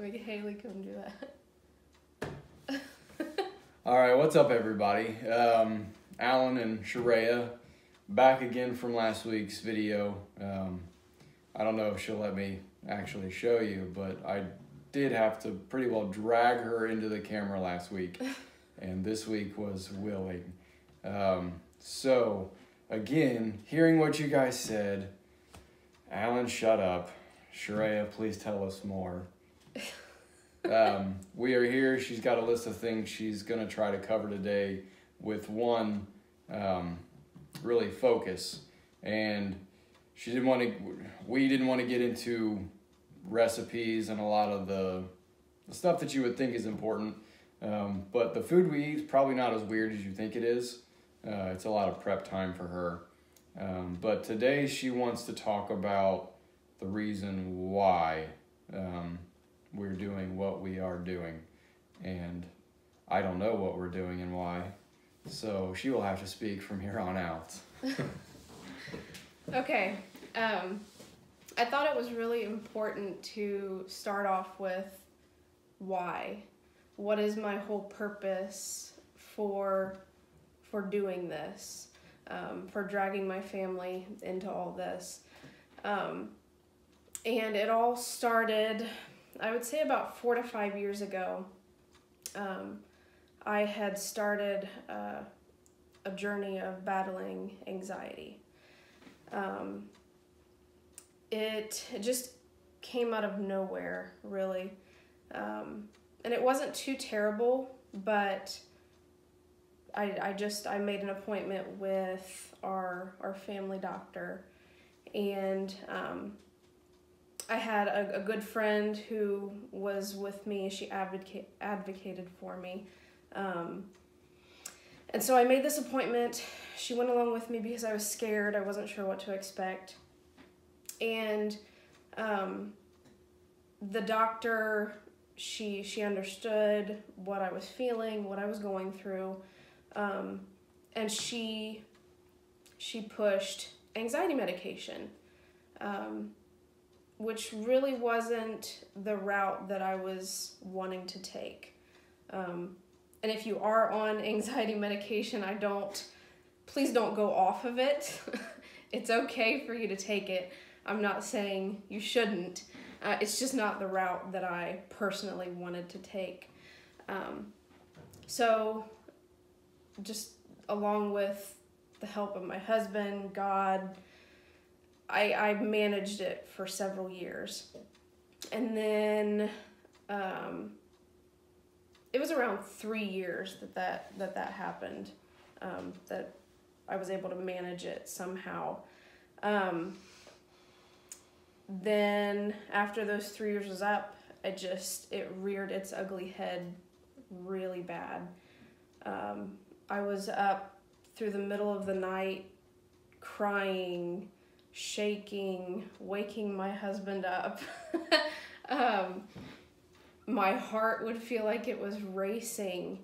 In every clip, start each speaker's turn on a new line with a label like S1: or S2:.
S1: Make Haley come do that.
S2: All right, what's up, everybody? Alan and Sharia back again from last week's video. I don't know if she'll let me actually show you, but I did have to pretty well drag her into the camera last week, and this week was willing. So, again, hearing what you guys said, Alan, shut up. Sharia, please tell us more. We are here. She's got a list of things she's going to try to cover today with one really focus. And we didn't want to get into recipes and a lot of the stuff that you would think is important. But the food we eat is probably not as weird as you think it is. It's a lot of prep time for her. But today she wants to talk about the reason why we're doing what we are doing. And I don't know what we're doing and why. So she will have to speak from here on out.
S1: Okay. I thought it was really important to start off with why. What is my whole purpose for doing this? For dragging my family into all this. And it all started, I would say, about 4 to 5 years ago. I had started a journey of battling anxiety. It just came out of nowhere, really. And it wasn't too terrible, but I made an appointment with our family doctor, and I had a good friend who was with me. She advocated for me. And so I made this appointment. She went along with me because I was scared. I wasn't sure what to expect. And the doctor, she understood what I was feeling, what I was going through. And she pushed anxiety medication, which really wasn't the route that I was wanting to take. And if you are on anxiety medication, please don't go off of it. It's okay for you to take it. I'm not saying you shouldn't. It's just not the route that I personally wanted to take. So just along with the help of my husband, God, I managed it for several years. And then it was around 3 years that happened, that I was able to manage it somehow. Then after those 3 years was up, it reared its ugly head really bad. I was up through the middle of the night crying, shaking, waking my husband up. My heart would feel like it was racing,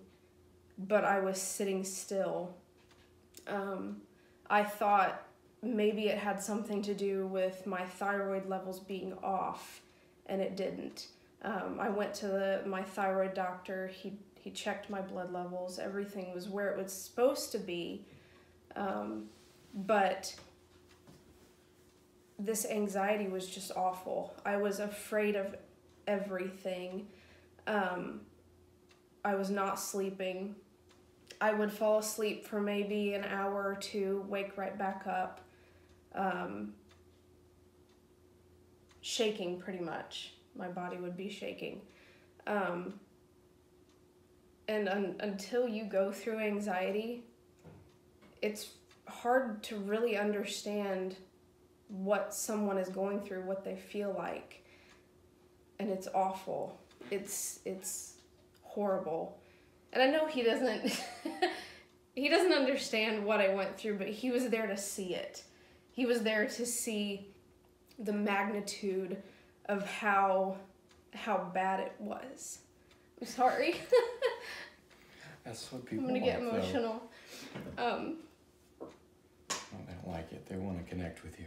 S1: but I was sitting still. I thought maybe it had something to do with my thyroid levels being off, and it didn't. I went to my thyroid doctor. He checked my blood levels. Everything was where it was supposed to be. But this anxiety was just awful. I was afraid of everything. I was not sleeping. I would fall asleep for maybe an hour or two, wake right back up, shaking pretty much. My body would be shaking. And until you go through anxiety, it's hard to really understand what someone is going through, what they feel like. And it's awful. It's horrible. And I know he doesn't he doesn't understand what I went through, but he was there to see it. He was there to see the magnitude of how bad it was. I'm sorry.
S2: That's what people
S1: I'm gonna get emotional.
S2: Well, they don't like it. They want to connect with you.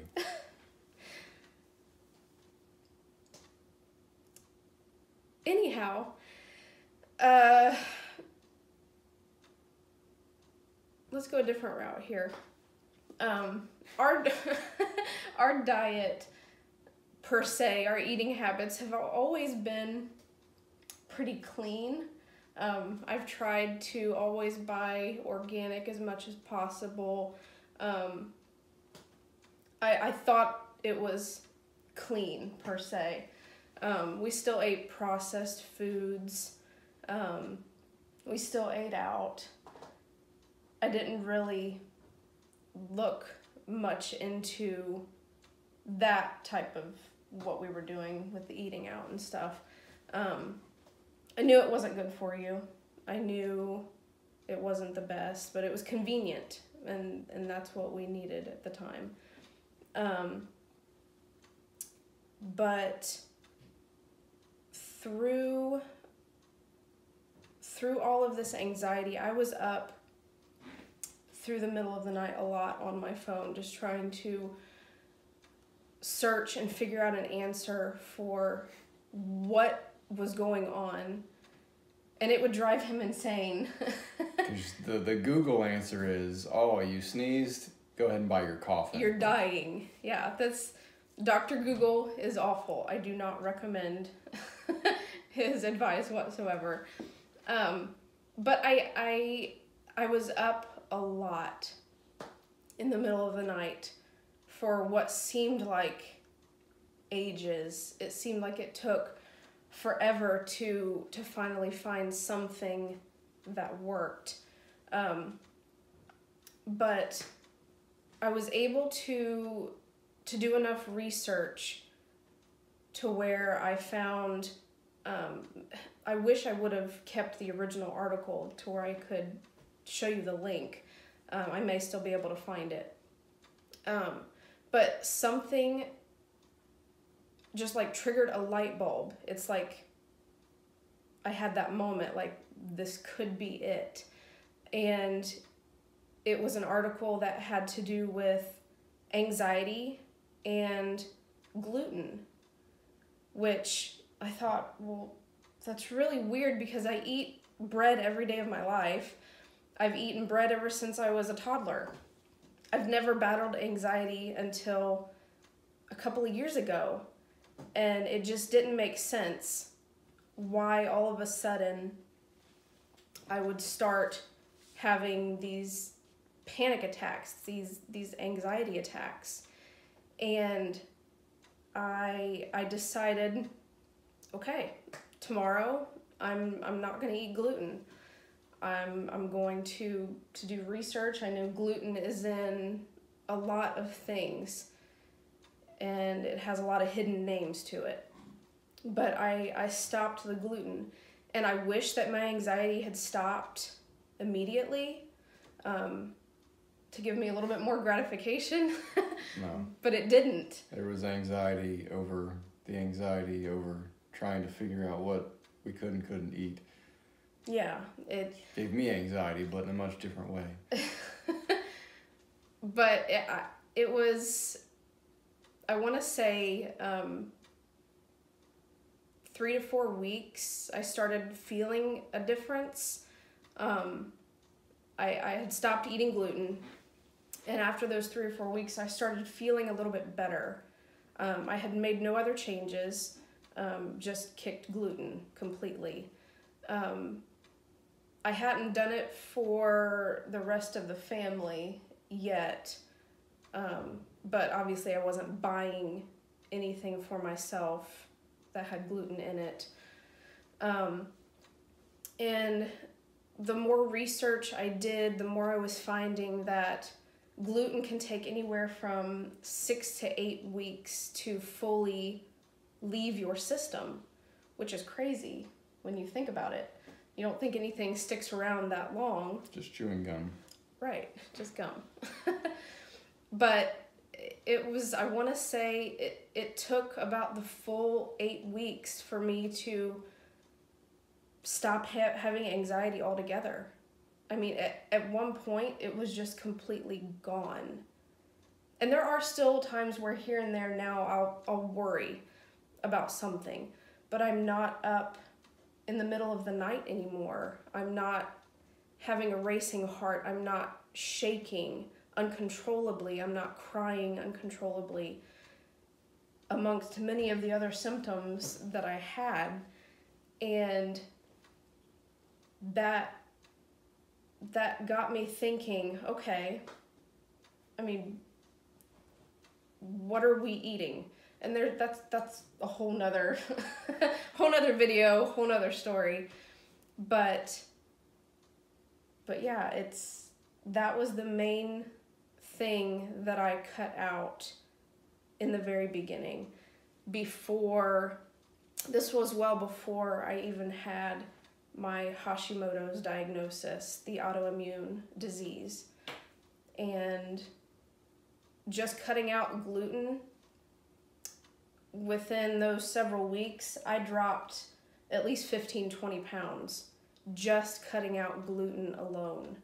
S1: anyhow, let's go a different route here. Our our diet per se, our eating habits have always been pretty clean. I've tried to always buy organic as much as possible. I thought it was clean per se. We still ate processed foods. We still ate out. I didn't really look much into that type of what we were doing with the eating out and stuff. I knew it wasn't good for you. I knew it wasn't the best, but it was convenient, and that's what we needed at the time. But through all of this anxiety, I was up through the middle of the night a lot on my phone, just trying to search and figure out an answer for what was going on, and it would drive him insane.
S2: the Google answer is, oh, you sneezed, go ahead and buy your coffin.
S1: You're dying. Yeah, that's Dr. Google is awful. I do not recommend his advice whatsoever. But I was up a lot in the middle of the night for what seemed like ages. It seemed like it took forever to finally find something that worked. But I was able to do enough research to where I found, I wish I would have kept the original article to where I could show you the link. I may still be able to find it. But something just like triggered a light bulb. It's like I had that moment, like this could be it. And it was an article that had to do with anxiety and gluten, which I thought, well, that's really weird because I eat bread every day of my life. I've eaten bread ever since I was a toddler. I've never battled anxiety until a couple of years ago, and it just didn't make sense why all of a sudden I would start having these panic attacks, these anxiety attacks. And I decided, okay, tomorrow I'm not going to eat gluten. I'm going to do research. I know gluten is in a lot of things, and it has a lot of hidden names to it. But I stopped the gluten, and I wish that my anxiety had stopped immediately, to give me a little bit more gratification.
S2: No.
S1: But it didn't.
S2: There was anxiety over trying to figure out what we could and couldn't eat.
S1: Yeah, it
S2: gave me anxiety, but in a much different way.
S1: But it was, I want to say, 3 to 4 weeks, I started feeling a difference. I had stopped eating gluten, and after those 3 or 4 weeks, I started feeling a little bit better. I had made no other changes, just kicked gluten completely. I hadn't done it for the rest of the family yet, but obviously I wasn't buying anything for myself that had gluten in it. And the more research I did, the more I was finding that gluten can take anywhere from 6 to 8 weeks to fully leave your system, which is crazy when you think about it. You don't think anything sticks around that long.
S2: Just chewing gum.
S1: Right, just gum. But it was, I want to say, it took about the full 8 weeks for me to stop having anxiety altogether. I mean, at one point, it was just completely gone. And there are still times where here and there now I'll worry about something, but I'm not up in the middle of the night anymore. I'm not having a racing heart. I'm not shaking uncontrollably. I'm not crying uncontrollably, amongst many of the other symptoms that I had. And that got me thinking, okay, I mean, what are we eating? And that's a whole nother video, whole nother story. But yeah, that was the main thing that I cut out in the very beginning. This was well before I even had my Hashimoto's diagnosis, the autoimmune disease. And just cutting out gluten, within those several weeks, I dropped at least 15, 20 pounds just cutting out gluten alone.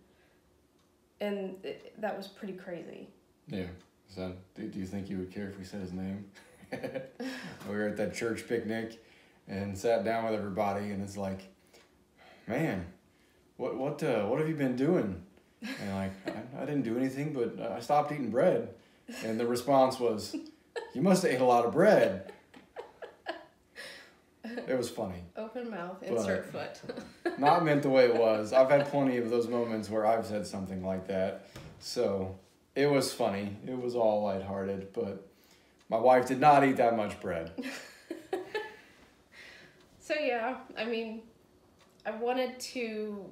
S1: And that was pretty crazy.
S2: Yeah. So, do you think you would care if we said his name? We were at that church picnic and sat down with everybody, and it's like, man, what have you been doing? And like, I didn't do anything, but I stopped eating bread. And the response was, you must have ate a lot of bread. It was funny.
S1: Open mouth, insert foot.
S2: Not meant the way it was. I've had plenty of those moments where I've said something like that. So it was funny. It was all lighthearted, but my wife did not eat that much bread.
S1: So yeah, I mean, I wanted to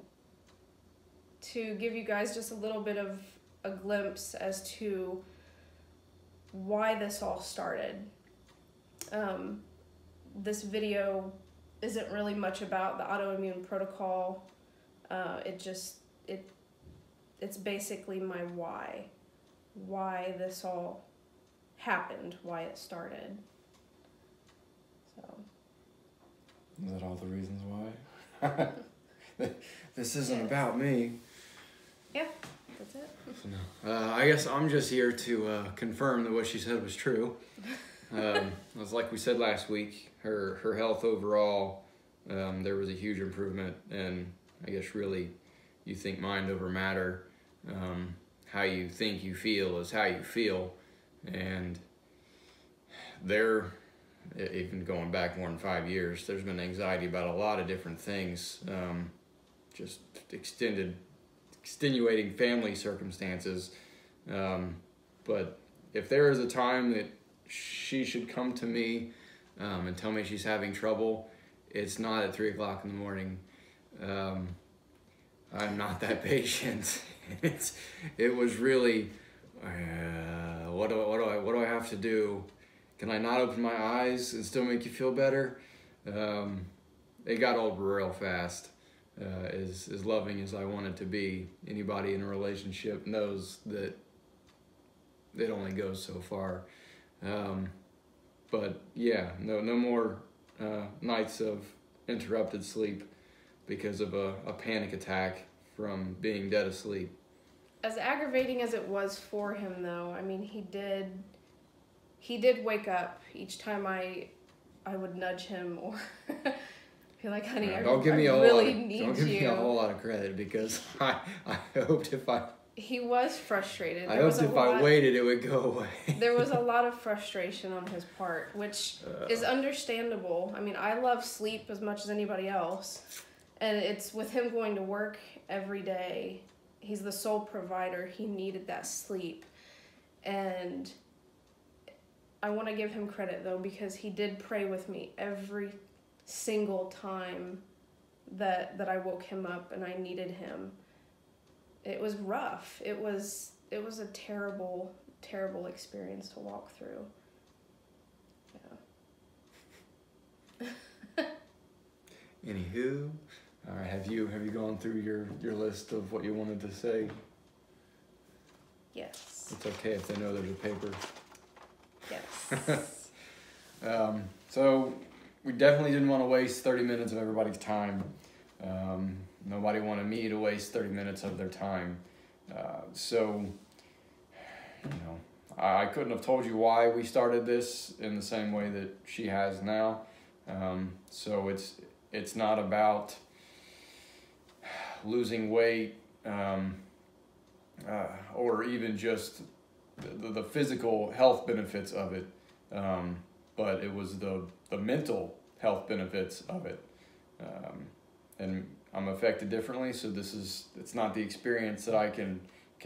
S1: give you guys just a little bit of a glimpse as to why this all started. This video isn't really much about the autoimmune protocol. It's basically my why this all happened, why it started. So.
S2: Is that all the reasons why? This isn't about me.
S1: Yeah, that's it.
S2: So no. I guess I'm just here to confirm that what she said was true. As like we said last week, her health overall, there was a huge improvement, and I guess really you think mind over matter. How you think you feel is how you feel, and even going back more than 5 years, there's been anxiety about a lot of different things, just extenuating family circumstances. But if there is a time that she should come to me and tell me she's having trouble, it's not at 3 o'clock in the morning. I'm not that patient. It was really, what do I have to do? Can I not open my eyes and still make you feel better? It got old real fast. As loving as I wanted to be, anybody in a relationship knows that it only goes so far. But yeah, no more nights of interrupted sleep because of a panic attack from being dead asleep.
S1: As aggravating as it was for him, though, I mean, he did wake up each time I would nudge him or be like, honey, I really need you.
S2: Don't give me a whole lot of credit, because I hoped
S1: he was frustrated.
S2: I hoped if I waited, it would go away.
S1: There was a lot of frustration on his part, which is understandable. I mean, I love sleep as much as anybody else. And it's with him going to work every day. He's the sole provider. He needed that sleep. And I want to give him credit, though, because he did pray with me every single time that I woke him up and I needed him. It was rough. It was a terrible, terrible experience to walk through. Yeah.
S2: Anywho, all right. Have you gone through your list of what you wanted to say?
S1: Yes.
S2: It's okay if they know there's a paper.
S1: Yes.
S2: So we definitely didn't want to waste 30 minutes of everybody's time. Nobody wanted me to waste 30 minutes of their time. So, I couldn't have told you why we started this in the same way that she has now. So it's not about losing weight, or even just the physical health benefits of it, but it was the mental health benefits of it. And I'm affected differently, so it's not the experience that I can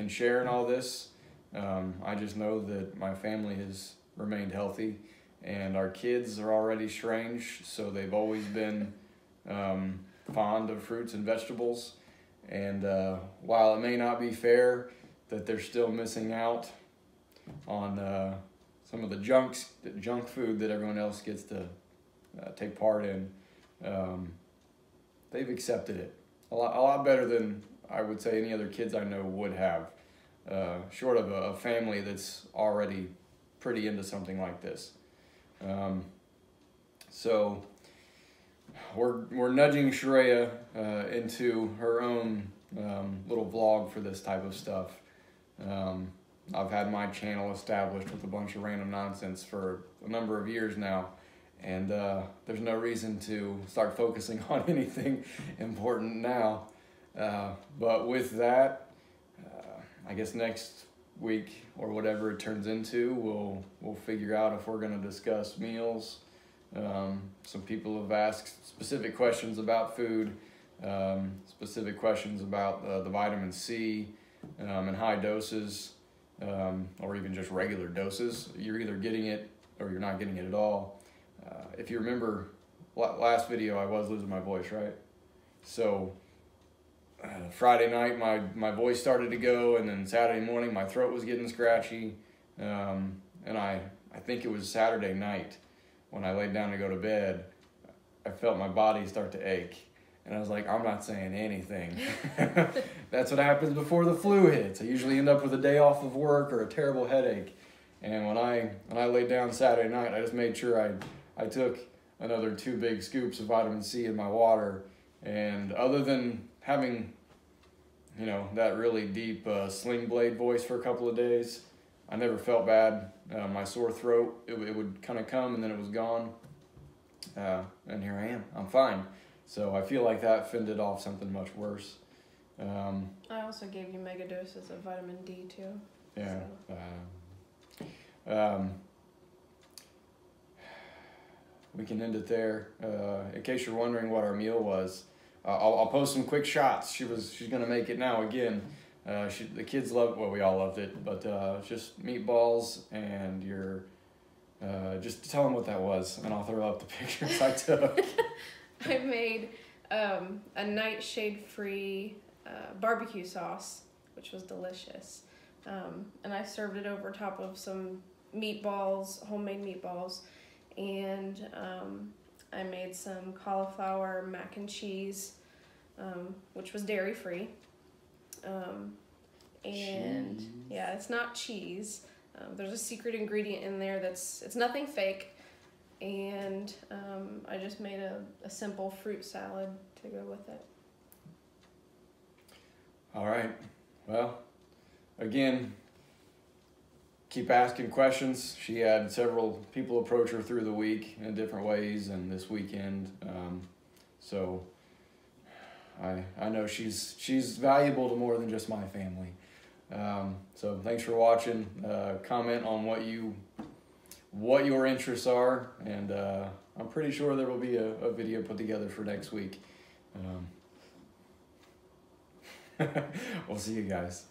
S2: share in all this. I just know that my family has remained healthy, and our kids are already strange, so they've always been fond of fruits and vegetables. And while it may not be fair that they're still missing out on some of the junk food that everyone else gets to take part in, they've accepted it a lot better than I would say any other kids I know would have, short of a family that's already pretty into something like this. So we're nudging Shreya into her own little vlog for this type of stuff. I've had my channel established with a bunch of random nonsense for a number of years now, and there's no reason to start focusing on anything important now. But with that, I guess next week or whatever it turns into, we'll figure out if we're going to discuss meals. Some people have asked specific questions about food, specific questions about the vitamin C in high doses, or even just regular doses. You're either getting it or you're not getting it at all. If you remember last video, I was losing my voice, right? So Friday night my voice started to go, and then Saturday morning my throat was getting scratchy, and I think it was Saturday night when I laid down to go to bed, I felt my body start to ache, and I was like, I'm not saying anything. That's what happens before the flu hits. I usually end up with a day off of work or a terrible headache, and when I laid down Saturday night, I just made sure I took another 2 big scoops of vitamin C in my water, and other than having, that really deep sling blade voice for a couple of days, I never felt bad. My sore throat, it would kind of come and then it was gone. And here I am. I'm fine. So I feel like that fended off something much worse.
S1: I also gave you mega doses of vitamin D too.
S2: Yeah.
S1: So.
S2: We can end it there. In case you're wondering what our meal was, I'll post some quick shots. She's gonna make it now again. The kids loved, well, we all loved it, but just meatballs and just tell them what that was, and I'll throw up the pictures I took.
S1: I made a nightshade-free barbecue sauce, which was delicious, and I served it over top of some meatballs, homemade meatballs, and I made some cauliflower mac and cheese, which was dairy-free. And
S2: cheese.
S1: Yeah, it's not cheese. There's a secret ingredient in there it's nothing fake. And I just made a simple fruit salad to go with it.
S2: All right. Well, again, keep asking questions. She had several people approach her through the week in different ways, and this weekend. So I know she's valuable to more than just my family. So thanks for watching. Comment on what your interests are, and I'm pretty sure there will be a video put together for next week. We'll see you guys.